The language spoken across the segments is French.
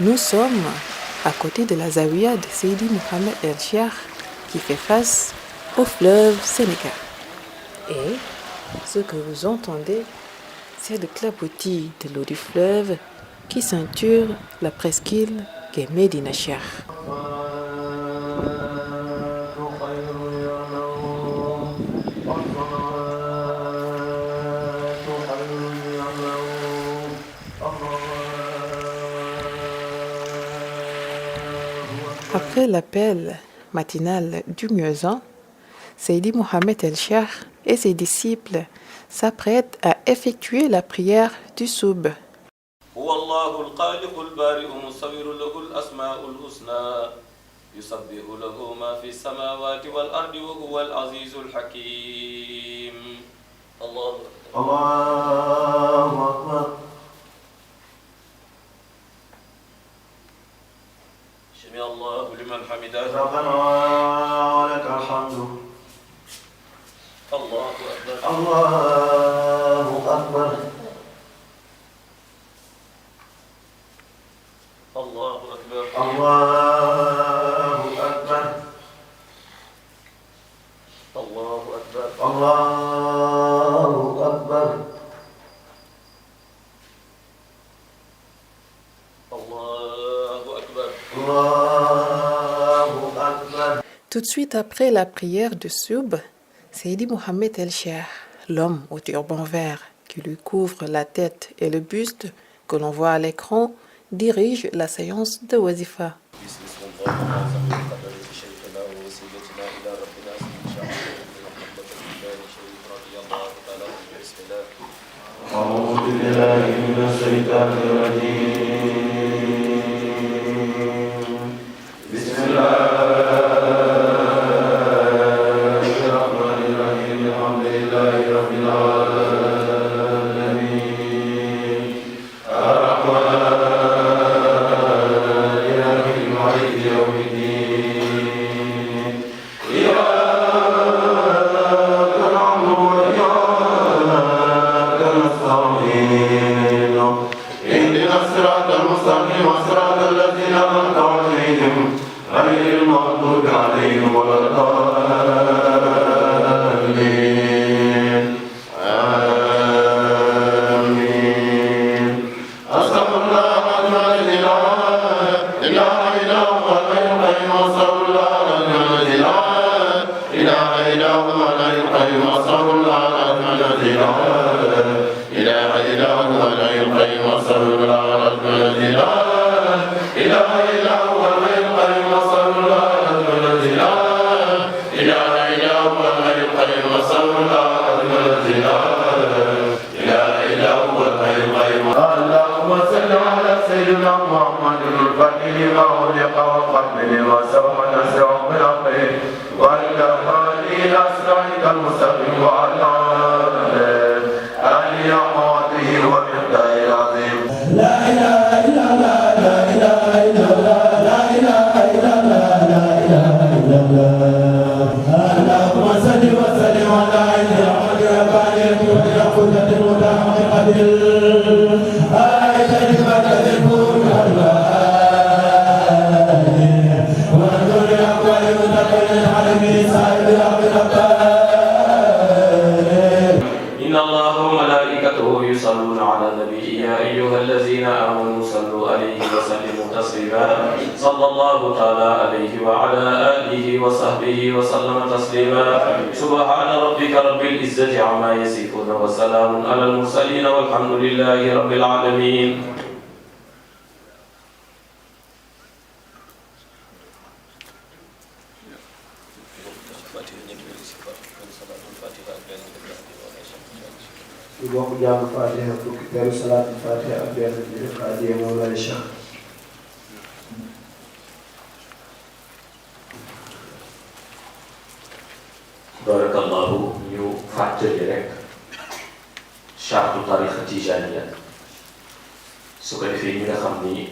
Nous sommes à côté de la Zawiya de Seydi Mohamed El Cheikh qui fait face au fleuve Sénégal. Et ce que vous entendez, c'est le clapotis de l'eau du fleuve qui ceinture la presqu'île qu'est Médina Cheikh. Après l'appel matinal du muezzin, Seydi Mohamed El Cheikh et ses disciples s'apprêtent à effectuer la prière du soub. سمع الله لمن حمده ربنا ولك الحمد الله أكبر الله أكبر الله أكبر الله أكبر الله أكبر الله أكبر Tout de suite après la prière de soub, Seydi Mohamed El Cheikh, l'homme au turban vert qui lui couvre la tête et le buste que l'on voit à l'écran, dirige la séance de Wazifa. صلى الله تعالى عليه وعلى آله وصحبه وسلم تسليما سبحان ربك رب العزة عما يصفون وسلام على المرسلين والحمد لله رب العالمين. bokk jàng Fatiha fukki peru salaatu Fatiha ak benn bi def adiya Mawlaay Cheikh. barakallahu ñu fàttali rek chartu tariqa tijaniya su ko defee ñi nga xam ni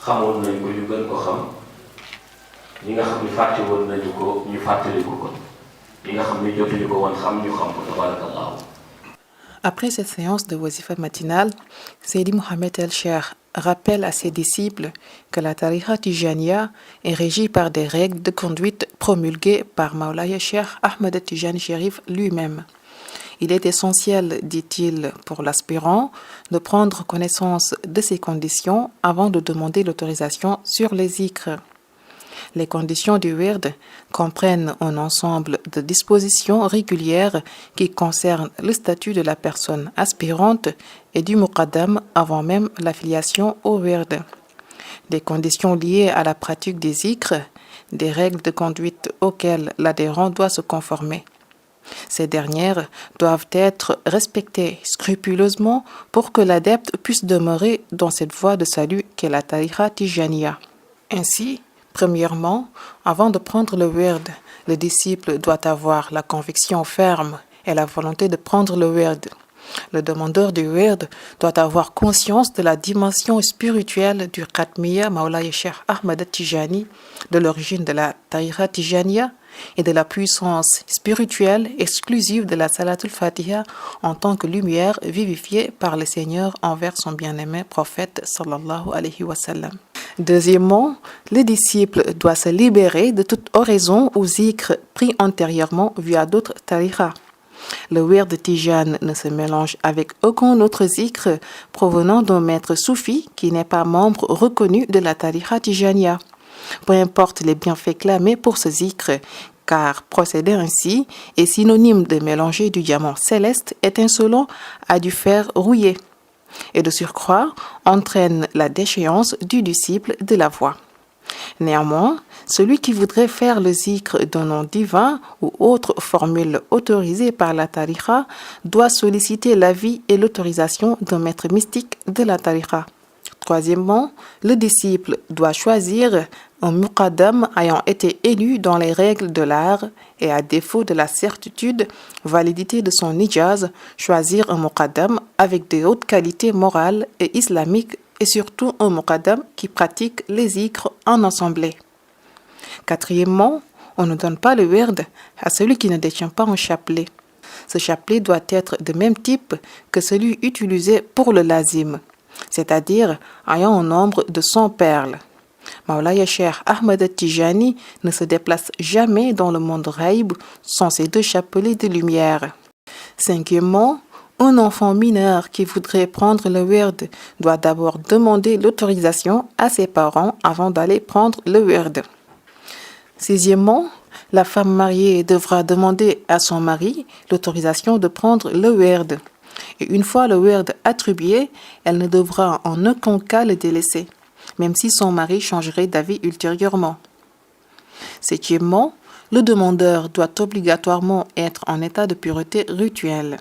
xamoon nañ ko ñu gën ko xam ñi nga xam ni fàtte woon nañu ko ñu fàttaliku ko ñi nga xam ni jotuñu ko woon xam ñu xam ko tabarakallahu. Après cette séance de wazifa matinale, Seydi Mohamed El-Cheikh rappelle à ses disciples que la tariqa Tijaniya est régie par des règles de conduite promulguées par Mawlaya Cheikh Ahmed Tijani Cherif lui-même. Il est essentiel, dit-il, pour l'aspirant de prendre connaissance de ces conditions avant de demander l'autorisation sur les zikrs. Les conditions du wird comprennent un ensemble de dispositions régulières qui concernent le statut de la personne aspirante et du muqaddam avant même l'affiliation au wird. Des conditions liées à la pratique des zikrs, des règles de conduite auxquelles l'adhérent doit se conformer. Ces dernières doivent être respectées scrupuleusement pour que l'adepte puisse demeurer dans cette voie de salut qu'est la tariqa Tijaniya. Ainsi, premièrement, avant de prendre le wird, le disciple doit avoir la conviction ferme et la volonté de prendre le wird. Le demandeur du wird doit avoir conscience de la dimension spirituelle du Khatmiya Mawlaya Cheikh Ahmed Tijani, de l'origine de la tariqa Tijaniya et de la puissance spirituelle exclusive de la Salatul Fatiha en tant que lumière vivifiée par le Seigneur envers son bien-aimé prophète sallallahu alayhi wa sallam. Deuxièmement, le disciple doit se libérer de toute oraison ou zikr pris antérieurement via d'autres tariqas. Le wird Tijan ne se mélange avec aucun autre zikr provenant d'un maître soufi qui n'est pas membre reconnu de la tariqa Tijaniya. Peu importe les bienfaits clamés pour ce zikr, car procéder ainsi est synonyme de mélanger du diamant céleste étincelant à du fer rouillé, et de surcroît entraîne la déchéance du disciple de la voie. Néanmoins, celui qui voudrait faire le zikr d'un nom divin ou autre formule autorisée par la tariqa doit solliciter l'avis et l'autorisation d'un maître mystique de la tariqa. Troisièmement, le disciple doit choisir un muqaddam ayant été élu dans les règles de l'art et à défaut de la certitude, validité de son ijaz, choisir un muqaddam avec de hautes qualités morales et islamiques et surtout un muqaddam qui pratique les zikrs en assemblée. Quatrièmement, on ne donne pas le wird à celui qui ne détient pas un chapelet. Ce chapelet doit être de même type que celui utilisé pour le lazim, c'est-à-dire ayant un nombre de 100 perles. Mawlaya Cheikh Ahmed Tijani ne se déplace jamais dans le monde ghaib sans ses 2 chapelets de lumière. Cinquièmement, un enfant mineur qui voudrait prendre le wird doit d'abord demander l'autorisation à ses parents avant d'aller prendre le wird. Sixièmement, la femme mariée devra demander à son mari l'autorisation de prendre le wird. Et une fois le wird attribué, elle ne devra en aucun cas le délaisser, même si son mari changerait d'avis ultérieurement. Septièmement, le demandeur doit obligatoirement être en état de pureté rituelle.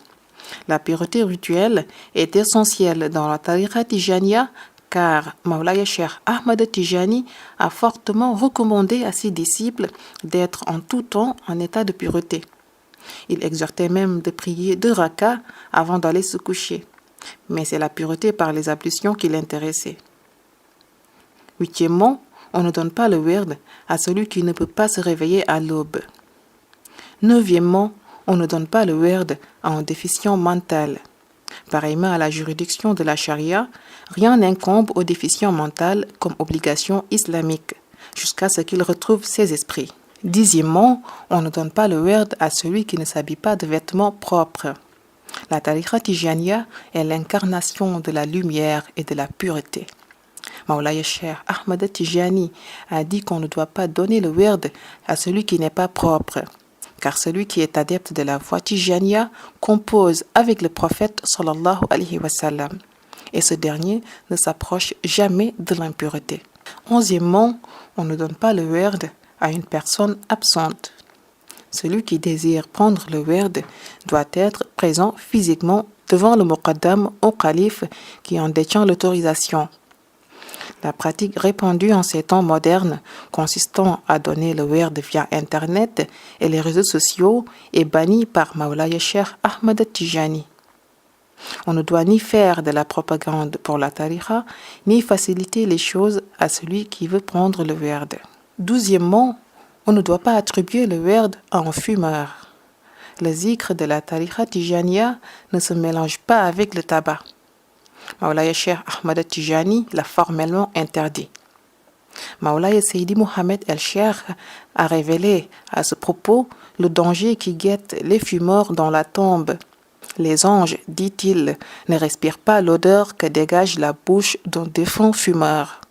La pureté rituelle est essentielle dans la tariqa Tijaniya car Mawlaya Cheikh Ahmed Tijani a fortement recommandé à ses disciples d'être en tout temps en état de pureté. Il exhortait même de prier 2 rakas avant d'aller se coucher, mais c'est la pureté par les ablutions qui l'intéressait. Huitièmement, on ne donne pas le wird à celui qui ne peut pas se réveiller à l'aube. Neuvièmement, on ne donne pas le wird à un déficient mental. Pareillement à la juridiction de la charia, rien n'incombe au déficient mental comme obligation islamique, jusqu'à ce qu'il retrouve ses esprits. Dixièmement, on ne donne pas le wird à celui qui ne s'habille pas de vêtements propres. La tariqa Tijaniya est l'incarnation de la lumière et de la pureté. Mawlaya Cheikh Ahmed Tijani a dit qu'on ne doit pas donner le wird à celui qui n'est pas propre, car celui qui est adepte de la voie Tijaniya compose avec le prophète sallallahu alayhi wa sallam, et ce dernier ne s'approche jamais de l'impureté. Onzièmement, on ne donne pas le wird à une personne absente. Celui qui désire prendre le wird doit être présent physiquement devant le muqaddam ou calife qui en détient l'autorisation. La pratique répandue en ces temps modernes, consistant à donner le wird via Internet et les réseaux sociaux, est bannie par Mawlaya Cheikh Ahmed Tijani. On ne doit ni faire de la propagande pour la tariqa, ni faciliter les choses à celui qui veut prendre le wird. Douzièmement, on ne doit pas attribuer le wird à un fumeur. le zikr de la tariqa Tijaniya ne se mélange pas avec le tabac. Mawlaya Cheikh Ahmad Tijani l'a formellement interdit. Mawlaya Seydi Mohamed El-Cheikh a révélé à ce propos le danger qui guette les fumeurs dans la tombe. Les anges, dit-il, ne respirent pas l'odeur que dégage la bouche d'un défunt fumeur.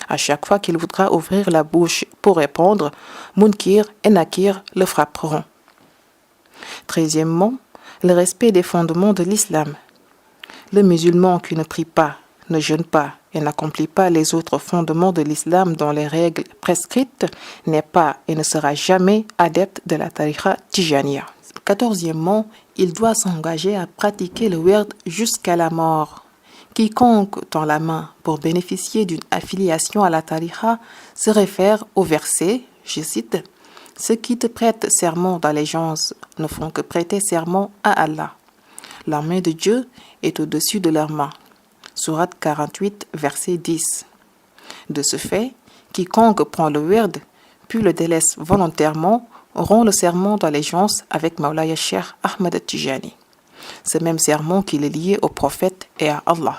À chaque fois qu'il voudra ouvrir la bouche pour répondre, Munkir et Nakir le frapperont. 13e, le respect des fondements de l'islam. Le musulman qui ne prie pas, ne jeûne pas et n'accomplit pas les autres fondements de l'islam dans les règles prescrites n'est pas et ne sera jamais adepte de la tariqa Tijaniya. 14e, il doit s'engager à pratiquer le werd jusqu'à la mort. Quiconque tend la main pour bénéficier d'une affiliation à la tariqa se réfère au verset, je cite, « Ceux qui te prêtent serment d'allégeance ne font que prêter serment à Allah. La main de Dieu est au-dessus de leurs mains. » Sourate 48, verset 10. De ce fait, quiconque prend le werd, puis le délaisse volontairement, rompt le serment d'allégeance avec Mawlaya Cheikh Ahmad Tijani. Ce même serment qu'il est lié au prophète et à Allah.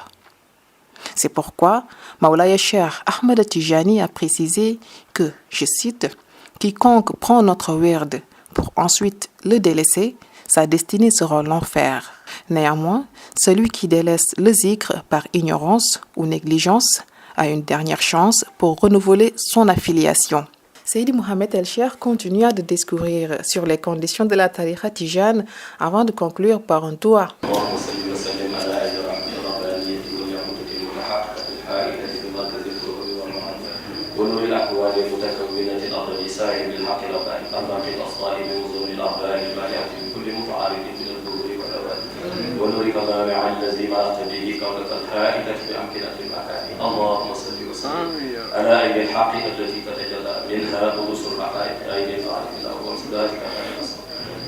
C'est pourquoi Mawlaya Cheikh Ahmad Tijani a précisé que, je cite, « Quiconque prend notre werd pour ensuite le délaisser, sa destinée sera l'enfer. Néanmoins, celui qui délaisse le zikr par ignorance ou négligence a une dernière chance pour renouveler son affiliation. » Seydi Mohamed El-Cheikh continua de discourir sur les conditions de la tariqa Tijane avant de conclure par un doua. على أي الحقيقة التي تتجلى منها رؤوس الحقائق أيدي العارفين وصلاتك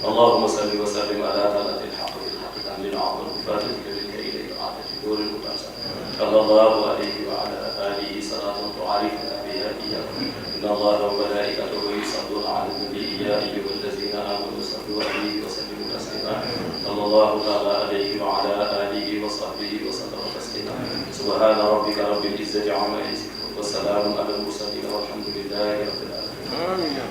اللهم صل وسلم على ثلاث الحق بالحق تحمل عظم فاتتك منك إليه عادة نور المتعصى صلى الله عليه وعلى آله صلاة تعارفنا بها إياه إن الله وملائكته يصلون على النبي يا أيها الذين آمنوا صلوا عليه وسلموا تسليما صلى الله تعالى عليه وعلى آله وصحبه وسلم تسليما سبحان ربك رب العزة عما يصفون والسلام على المرسلين والحمد لله رب العالمين.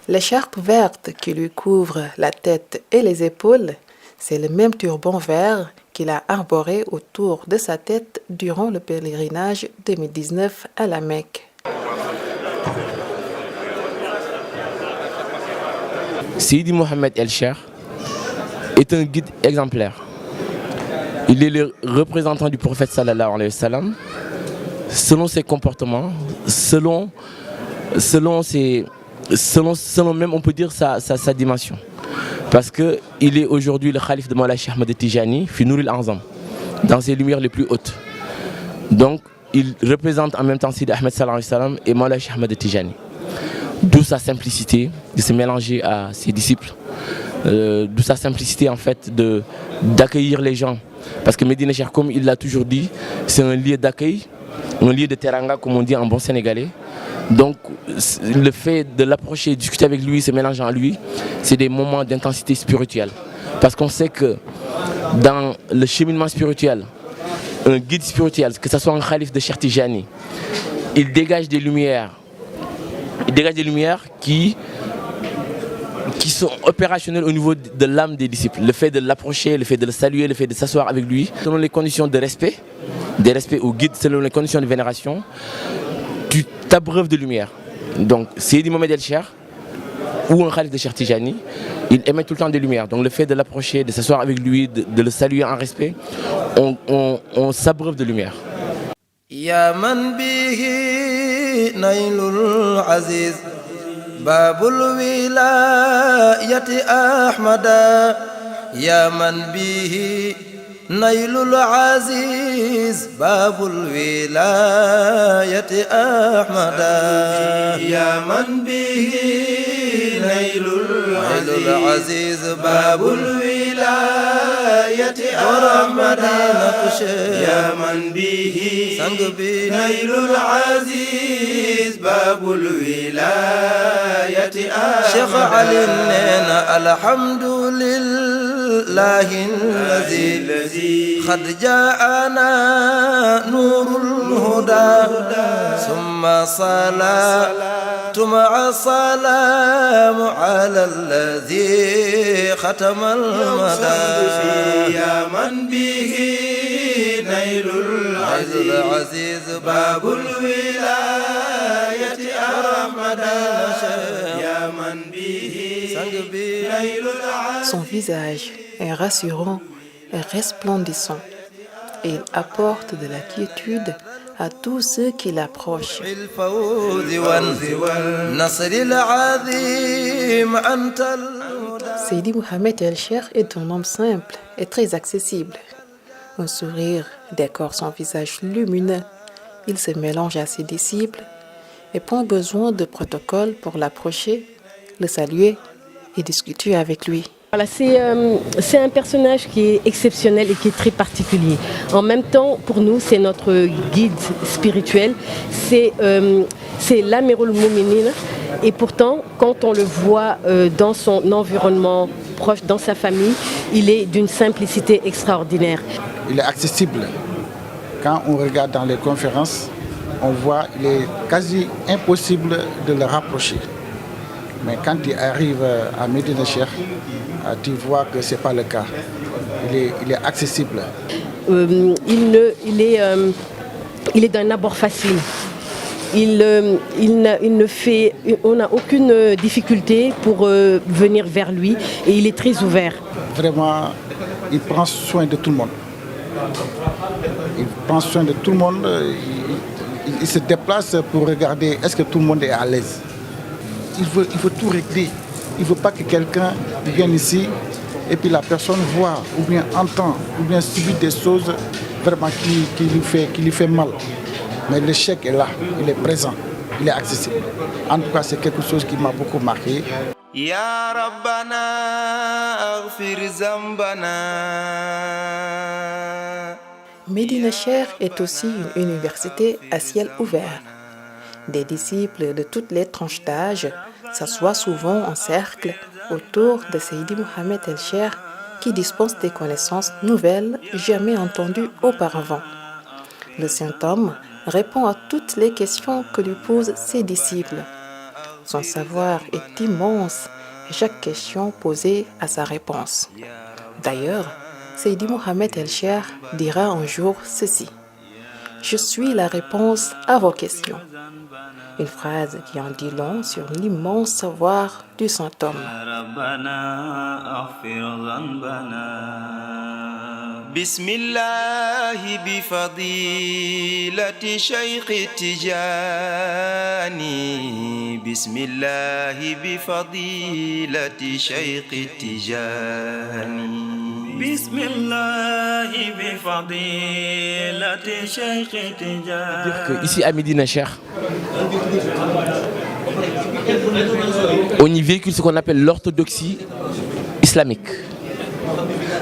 L'écharpe verte qui lui couvre la tête et les épaules, c'est le même turban vert qu'il a arboré autour de sa tête durant le pèlerinage 2019 à la Mecque. Seydi Mohamed El-Cheikh est un guide exemplaire. Il est le représentant du prophète sallallahu alayhi wa sallam, selon ses comportements, selon même on peut dire sa dimension. Parce qu'il est aujourd'hui le calife de Mawlaya Cheikh Ahmad Tijani, fi Nouril A'zam, dans ses lumières les plus hautes. Donc il représente en même temps Seydi Ahmed sallallahu alayhi wa sallam et Mawlaya Cheikh Ahmad Tijani. D'où sa simplicité de se mélanger à ses disciples, d'où sa simplicité en fait d'accueillir les gens. Parce que Médina Cheikh, comme il l'a toujours dit, c'est un lieu d'accueil, un lieu de teranga comme on dit en bon sénégalais. Donc le fait de l'approcher, discuter avec lui, se mélanger en lui, c'est des moments d'intensité spirituelle. Parce qu'on sait que dans le cheminement spirituel, un guide spirituel, que ce soit un calife de Cheikh Tijani, il dégage des lumières. Il dégage des lumières qui sont opérationnelles au niveau de l'âme des disciples. Le fait de l'approcher, le fait de le saluer, le fait de s'asseoir avec lui, selon les conditions de respect, des respects au guide, selon les conditions de vénération, tu t'abreuves de lumière. Donc, Seydi Mohamed El-Cheikh ou un khalif de Cheikh Tijani, il émet tout le temps des lumières. Donc, le fait de l'approcher, de s'asseoir avec lui, de le saluer en respect, on s'abreuve de lumière. Ya man bihi nailul aziz babul wilayati ahmada ya man bihi nailul aziz babul wilayati ahmada ya man bihi نيل العزيز باب الولاية أحمد يا من به نيل العزيز باب الولاية أحمد شيخ علي نينا الحمد لله الذي قد جاءنا نور الهدى ثم صلاة مع السلام على الذي ختم المدى يا من به نيل العزيز باب الولاية أحمد يا من به نيل العزيز. Son visage est rassurant et resplendissant et il apporte de la quiétude à tous ceux qui l'approchent. Seydi Mohamed El Cheikh est un homme simple et très accessible. Un sourire décore son visage lumineux. Il se mélange à ses disciples et prend besoin de protocole pour l'approcher, le saluer et discuter avec lui. Voilà, c'est un personnage qui est exceptionnel et qui est très particulier. En même temps, pour nous, c'est notre guide spirituel. C'est l'Amirul Mouminin. Et pourtant, quand on le voit dans son environnement proche, dans sa famille, il est d'une simplicité extraordinaire. Il est accessible. Quand on regarde dans les conférences, on voit qu'il est quasi impossible de le rapprocher. Mais quand il arrive à Médina Cheikh, tu vois que ce n'est pas le cas. Il est accessible. Il est d'un abord facile. On n'a aucune difficulté pour venir vers lui et il est très ouvert. Vraiment, il prend soin de tout le monde. Il prend soin de tout le monde. Il se déplace pour regarder est-ce que tout le monde est à l'aise. Il veut tout régler. Il ne veut pas que quelqu'un vienne ici et puis la personne voit ou bien entend ou bien subit des choses vraiment qui lui fait mal. Mais le cheikh est là, il est présent, il est accessible. En tout cas, c'est quelque chose qui m'a beaucoup marqué. Ya Rabbana aghfir zambana. Médina Cheikh est aussi une université à ciel ouvert. Des disciples de toutes les tranches d'âge s'assoient souvent en cercle autour de Seydi Mohamed El Cheikh qui dispense des connaissances nouvelles jamais entendues auparavant. Le saint homme répond à toutes les questions que lui posent ses disciples. Son savoir est immense et chaque question posée a sa réponse. D'ailleurs, Seydi Mohamed El Cheikh dira un jour ceci: « Je suis la réponse à vos questions ». Une phrase qui en dit long sur l'immense savoir du saint homme. Bismillahi bifadilati Shaykh Tijani. Bismillahi bifadilati Shaykh Tijani. Bismillahi bifadilati Shaykh Tijani. Dire que ici à Médina Cheikh, on y véhicule ce qu'on appelle l'orthodoxie islamique.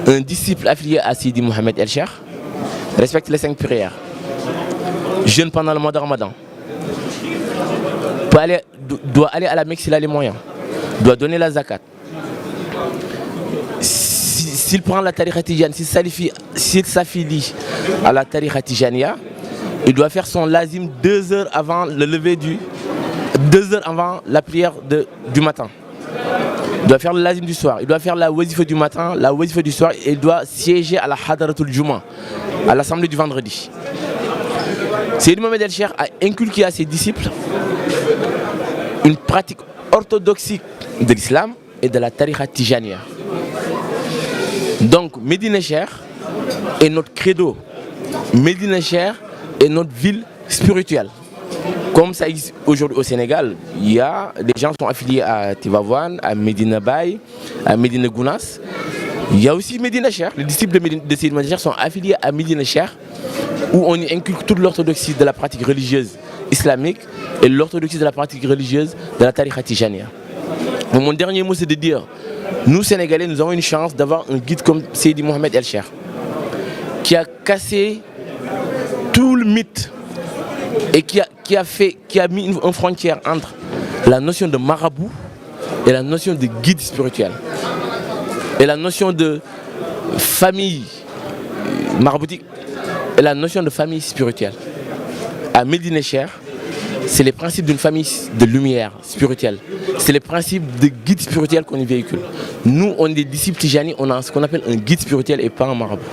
Un disciple affilié à Seydi Mohamed El Cheikh respecte les 5 prières, jeûne pendant le mois de Ramadan, doit aller à la Mecque s'il a les moyens, doit donner la zakat. S'il prend la tariqa tijani, s'il s'affilie à la tariqa tijaniya, il doit faire son lazim 2 heures avant le lever 2 heures avant la prière du matin. Il doit faire le lazim du soir, il doit faire la wazifa du matin, la wazifa du soir, et il doit siéger à la hadaratul juma, à l'assemblée du vendredi. Seydi Mohamed El Cheikh a inculqué à ses disciples une pratique orthodoxique de l'islam et de la tariqa tijaniya. Donc Médina Cheikh est notre credo. Médina Cheikh est notre ville spirituelle. Comme ça existe aujourd'hui au Sénégal, les gens sont affiliés à Tivaouane, à Médina Baye, à Médina Gounass. Il y a aussi Médina Cheikh. Les disciples de Seydi Mohamed El Cheikh sont affiliés à Médina Cheikh, où on y inculque toute l'orthodoxie de la pratique religieuse islamique et l'orthodoxie de la pratique religieuse de la tariqa tijaniya. Mon dernier mot, c'est de dire, nous Sénégalais, nous avons une chance d'avoir un guide comme Seydi Mohamed El Cheikh, qui a cassé tout le mythe et qui a mis une frontière entre la notion de marabout et la notion de guide spirituel et la notion de famille maraboutique et la notion de famille spirituelle. À Médina Cheikh, c'est les principes d'une famille de lumière spirituelle. C'est les principes de guide spirituel qu'on y véhicule. Nous, on est des disciples Tijani, on a ce qu'on appelle un guide spirituel et pas un marabout.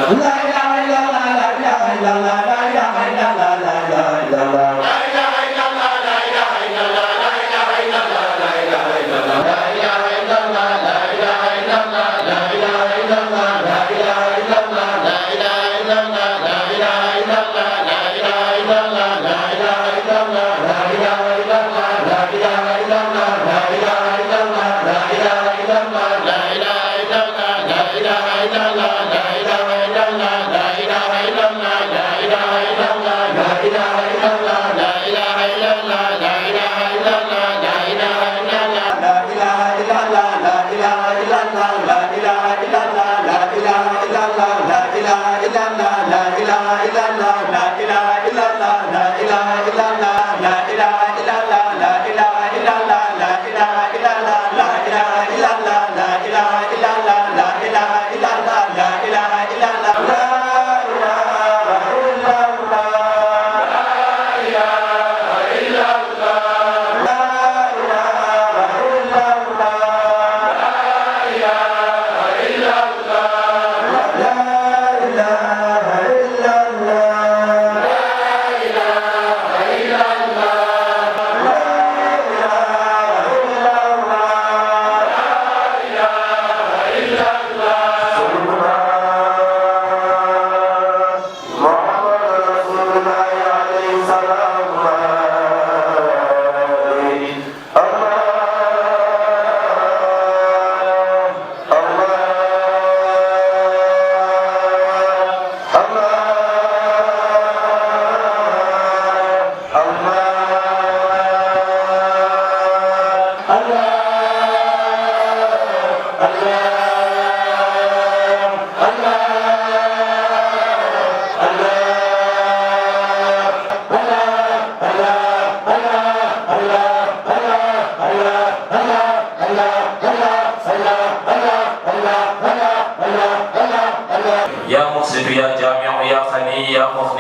La ilaha illallah, la ilaha illallah, la ilaha illallah.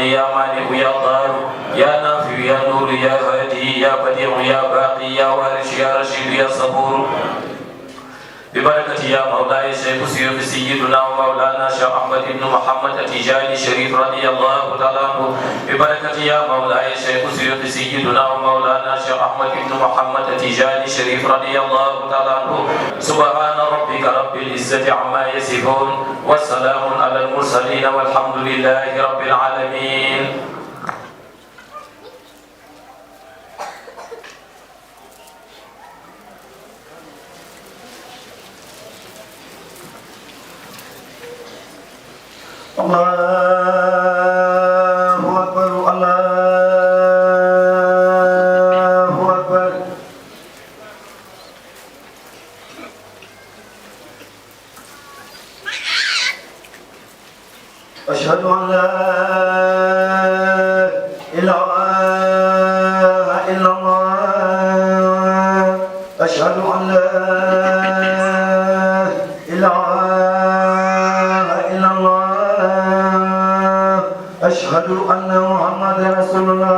مغني يا مانع يا ضار يا نافع يا نور يا هادي يا بديع يا باقي يا وارث يا رشيد يا صبور ببركة يا مولاي شيخ سيدنا ومولانا شيخ أحمد بن محمد التجاني الشريف رضي الله تعالى عنه ببركة يا مولاي شيخ سيدنا ومولانا شيخ أحمد بن محمد التجاني الشريف رضي الله تعالى عنه سبحان ربك رب العزة عما يصفون والسلام على المرسلين والحمد لله رب العالمين. الله أكبر الله أكبر. أشهد أن لا إله إلا الله. أشهد أن لا إله إلا الله. أشهد أن محمدا رسول الله.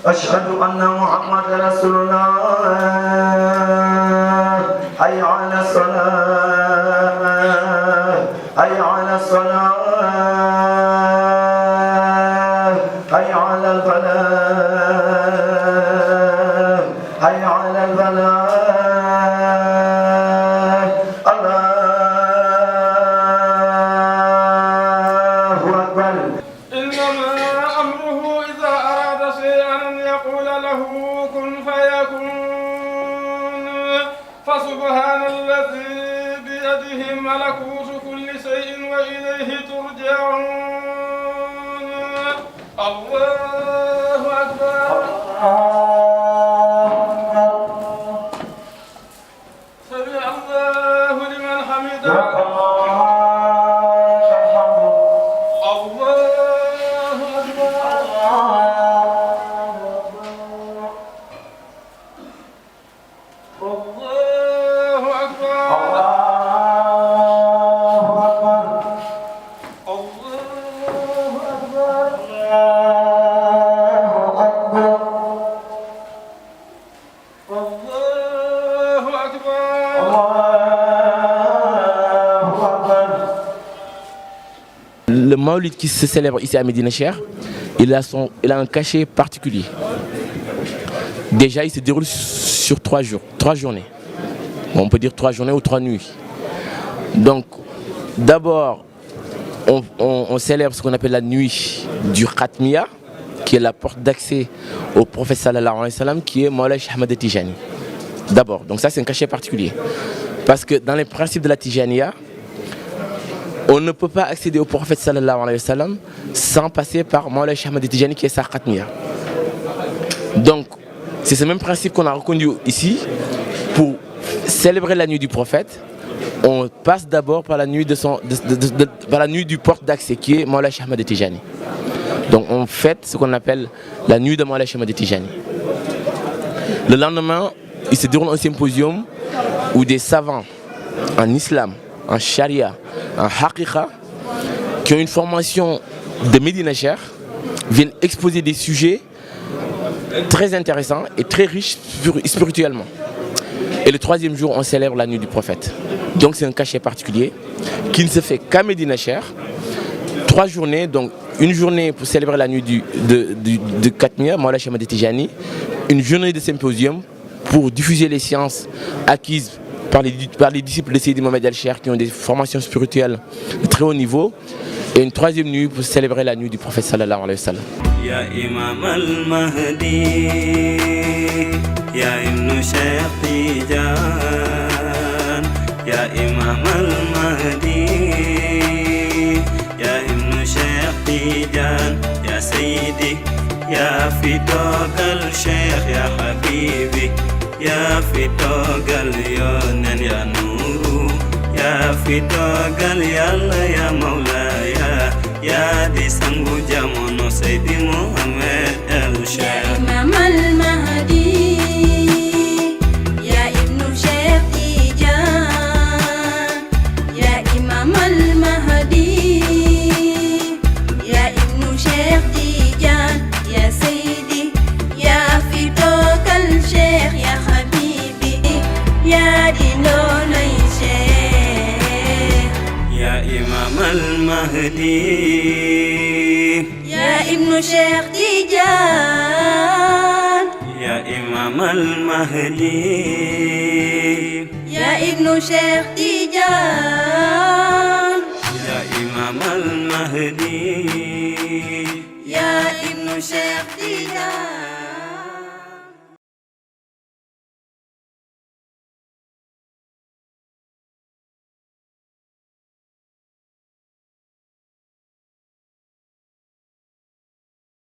أشهد أن محمدا رسول الله. حي على الصلاة حي على الصلاة حي على الفلاح حي على الفلاح. الله أكبر. إنما أمره إذا أراد شيئا أن يقول له كن فيكون. فسبحان الذي بيده ملكوت كل شيء وإليه ترجعون. الله أكبر. سمع الله لمن حمده. الله أكبر. الله أكبر. Le Maulid qui se célèbre ici à Médina Cheikh, il a un cachet particulier. Déjà, il se déroule sur 3 jours, 3 journées. On peut dire 3 journées ou 3 nuits. Donc, d'abord, on célèbre ce qu'on appelle la nuit du Khatmiya, qui est la porte d'accès au prophète sallallahu alayhi wa sallam, qui est Mawlana Cheikh Ahmad Tijani. D'abord, donc ça c'est un cachet particulier. Parce que dans les principes de la Tijaniya, on ne peut pas accéder au prophète sallallahu alayhi wa sallam sans passer par Mawlana Cheikh Ahmad Tijani qui est sa Khatmiya. Donc, c'est ce même principe qu'on a reconnu ici. Pour célébrer la nuit du prophète, on passe d'abord par la nuit, par la nuit du porte d'accès qui est Mawlana Cheikh Ahmad Tijani. Donc on fête ce qu'on appelle la nuit de Mawlana Cheikh Ahmad Tijani. Le lendemain, il se déroule un symposium où des savants en islam, en charia, en haqiqa, qui ont une formation de Médina Cheikh, viennent exposer des sujets très intéressants et très riches spirituellement. Et le 3e jour, on célèbre la nuit du prophète. Donc c'est un cachet particulier qui ne se fait qu'à Médina Cheikh. 3 journées, donc une journée pour célébrer la nuit de Khatmiya, Mawlana Cheikh Ahmad Tijani, une journée de symposium pour diffuser les sciences acquises par les disciples de Seydi Mohamed El-Cheikh qui ont des formations spirituelles de très haut niveau, et une 3e nuit pour célébrer la nuit du prophète sallallahu alayhi wa sallam. Ya Imam al-Mahdi, Ya Ibn Cheikh Tijan, Ya Imam al-Mahdi, Ya Ibn Cheikh Tijan, Ya Sayyidi, Ya Fitogal Cheikh, Ya Habibi, Ya Fitogal Yonen, Ya Nuru, Ya Fitogal Yalla, Ya Maulaya, Ya di sangu jamono Seydi Mohamed El-Cheikh. Ya Imam al-Mahdi, Ya Ibn Cheikh Tijan, Ya Imam al-Mahdi, المهدي يا ابن شيخ تيجان يا إمام المهدي يا ابن شيخ تيجان يا إمام المهدي يا ابن شيخ تيجان